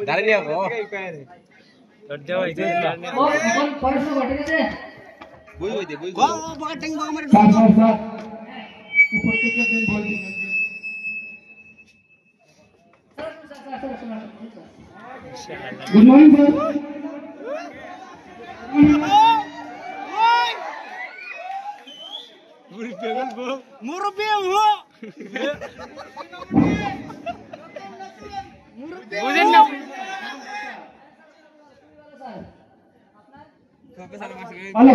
দাঁড়িয়ে যাবো এখন পড়াশোনা ঠিক আছে বুঝ বুঝ বুঝ স্যার স্যার স্যার উপস্থিত দিন বলছি গুড মর্নিং স্যার মুরব্বি হো বুঝেন না হ্যালো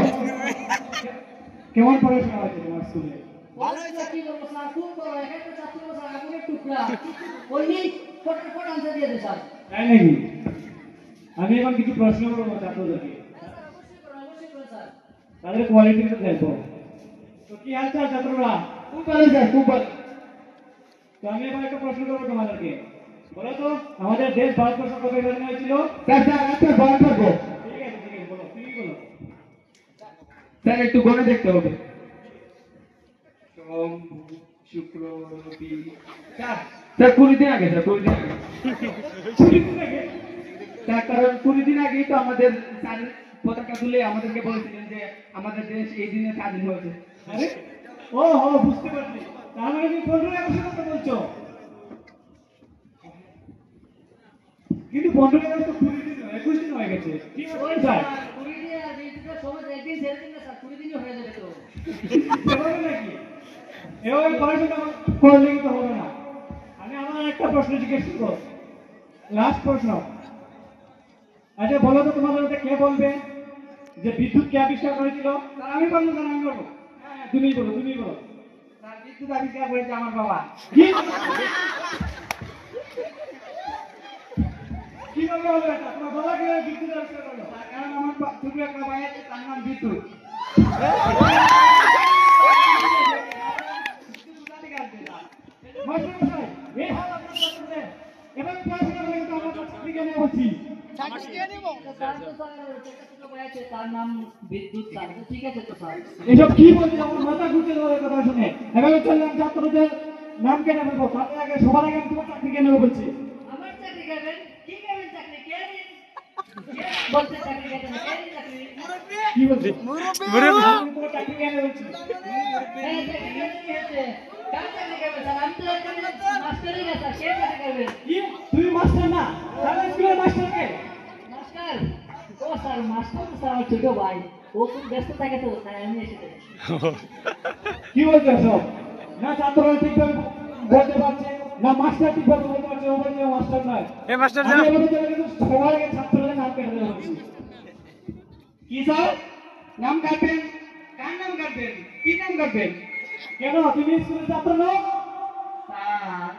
কেমন পড়াশোনা হচ্ছে তোমার স্কুলে ভালো হয়েছে কি করবো স্যার খুব বড় একটা ছাত্র স্যার আগুনের টুকরা ওই ফটাফট আনসার দিয়ে দে স্যার তাই নাকি আমি এখন কিছু প্রশ্ন করবো ছাত্রদেরকে অবশ্যই করো স্যার তাদের কোয়ালিটিটা দেখবো তো কি হাল চাল ছাত্ররা খুব ভালো স্যার খুব ভালো তো আমি এবার একটা প্রশ্ন করবো তোমাদেরকে বলো তো আমাদের দেশ ভারতবর্ষ কবে স্বাধীন হয়েছিল স্যার স্যার একটা বল করবো ঠিক আছে বলো তুমি বলো স্যার একটু গণে দেখতে হবে সোম শুক্র রবি স্যার 20 দিন আগে স্যার 20 দিন আগে 20 দিন আগে তার কারণ 20 দিন আগেই তো আমাদের স্যার পতাকা তুলে আমাদেরকে বলেছিলেন যে আমাদের দেশ এই দিনে স্বাধীন হয়েছে আরে ও হো বুঝতে পারছি তার মানে তুমি 15 আগস্টের কথা বলছো কিন্তু 15 আগস্ট তো 20 দিন 21 দিন হয়ে গেছে কি বলেন স্যার 20 দিন আর দিনটা সময় একদিন ছেড়ে দিন না স্যার 20 দিনই হয়ে যাবে তো হবে নাকি এভাবে পড়াশোনা করলে কিন্তু হবে না আমি আমার একটা প্রশ্ন জিজ্ঞেস করব লাস্ট প্রশ্ন আচ্ছা বলো তো তোমাদের মধ্যে কে বলবে যে বিদ্যুৎ কে আবিষ্কার করেছিল স্যার আমি বলবো স্যার আমি বলবো হ্যাঁ তুমি বলো স্যার বিদ্যুৎ আবিষ্কার করেছে আমার বাবা কি বলবো বলো এটা তোমার বাবা কে বিদ্যুৎ আবিষ্কার করলো কারণ আমার ছোট একটা ভাই আছে তার নাম বিদ্যুৎ এবার পড়াশোনা করে তো আমরা চাকরি কেন বলছি তার নাম বিদ্যুৎ স্যার ঠিক আছে তো স্যার এসব কি বলছে আমার মাথা ঘুরতে দেওয়ার কথা শুনে এভাবে চললাম ছাত্রদের নাম কেন বলবো তাদের আগে সবার আগে আমি তোমার চাকরি কেন বলছি আমার চাকরি করবেন কি করবেন চাকরি কে দিন বলতে চাকরি করবেন কে দিন চাকরি কি বলছি মুরব্বি আমি তোমার চাকরি কেন বলছি এই চাকরি কে দিয়েছে কার চাকরি করবেন স্যার আমি তো একজন মাস্টারই না স্যার কে চাকরি করবেন কি তুমি মাস্টার না তাহলে স্কুলের মাস্টার কে মাস্টার ও স্যার মাস্টার তো স্যার আমার ছোট ভাই ও খুব ব্যস্ত থাকে তো তাই আমি এসেছি কি বলছো সব না ছাত্ররা ঠিকভাবে বলতে পারছে না মাস্টার ঠিকভাবে বলতে পারছে ও বলছে মাস্টার নয় এ মাস্টার আমি এবারে চলে কিন্তু সবার আগে ছাত্রদের নাম কেটে দেওয়া হচ্ছে কি স্যার নাম কাটবেন কার নাম কাটবেন কি নাম কাটবেন কেন তুমি স্কুলের ছাত্র নও স্যার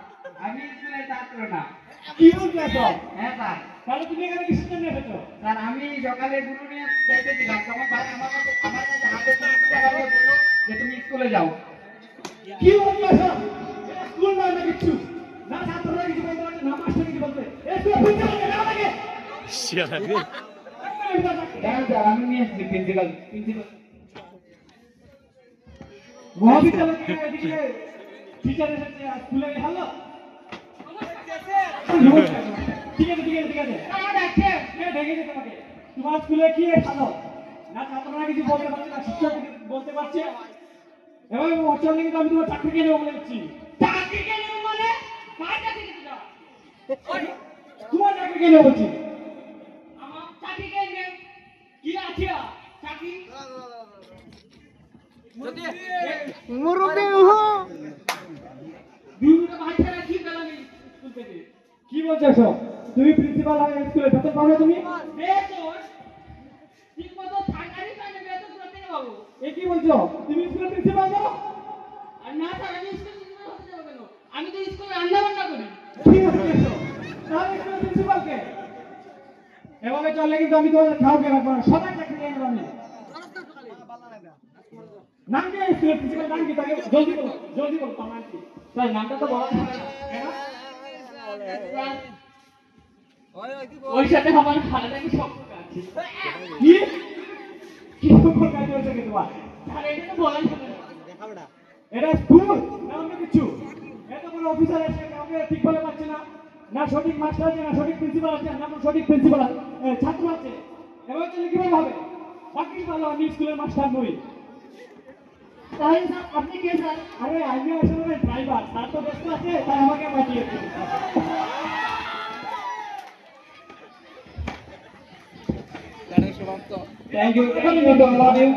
আমি স্কুলের ছাত্র না কি বলছো সব হ্যাঁ স্যার তাহলে তুমি এখানে কিসের জন্য এসেছো স্যার আমি সকালে গুরু নিয়ে যাইতেছিলাম তখন ভাই আমার কাছে হাতে টাকা দিয়ে বললো যে তুমি স্কুলে যাও কি বলছো সব এটা স্কুল নয় না কিছু না ছাত্ররা কিছু বলতে পারছে না মাস্টার কিছু বলতে এই স্কুলে বুঝতে হবে না লাগে আমি নিয়ে এসেছি প্রিন্সিপাল মহাবিদ্যালয় থেকে এদিকে টিচার এসেছে স্কুলে হ্যালো ঠিক আছে কে ডেকেছে তোমাকে তোমার স্কুলে কি ভালো না ছাত্ররা কিছু বলতে পারছে না শিক্ষক বলতে পারছে এবং অচল কিন্তু আমি তোমার চাকরি কেন বলে দিচ্ছি চাকরি কেন মানে কার চাকরি দিতে যাও তোমার চাকরি কেন বলছি আমার চাকরি কেন কি আছে চাকরি মুরব্বি হো দুটো বাচ্চারা কি পেলামি স্কুল থেকে কি বলছো সব তুমি প্রিন্সিপাল হয়ে স্কুলে বেতন পাবে তুমি বেতন ঠিকমতো থাকারই কারণে বেতন করতে পাবো এ কি বলছো তুমি স্কুলের প্রিন্সিপাল যাও আর না স্যার আমি স্কুলের প্রিন্সিপাল হতে যাব কেন আমি তো স্কুলে রান্না বান্না করি কি বলছো তাহলে স্কুলের প্রিন্সিপাল কে এভাবে চললে কিন্তু আমি তোমাদের খাও কে রাখবো না সবার চাকরি নিয়ে নেব আমি নাম কি স্কুলের প্রিন্সিপাল নাম কি তাকে জলদি বলো তোমার নাম কি স্যার নামটা তো বলা যাবে না কেন ওই সাথে আমার খালাটাকে সম্পর্ক আছে কি কি সম্পর্ক আছে ওই সাথে তোমার তাহলে এটা তো বলাই যাবে না দেখাবে না এটা স্কুল না অন্য কিছু এত বড় অফিসার এসে কাউকে ঠিক বলে পাচ্ছে না না সঠিক মাস্টার আছে, না সঠিক প্রিন্সিপাল আছে, না সঠিক প্রিন্সিপাল ছাত্র আছে, এভাবে চলে কিভাবে হবে? বাকি ভালো, আমি স্কুলের মাস্টার নই। তাহলে স্যার আপনি কে স্যার? আরে আমি আসলে ড্রাইভার, তার তো ব্যস্ত আছে, তাই আমাকে পাঠিয়েছে। গানের সমাপ্ত। Thank you, thank you, love you.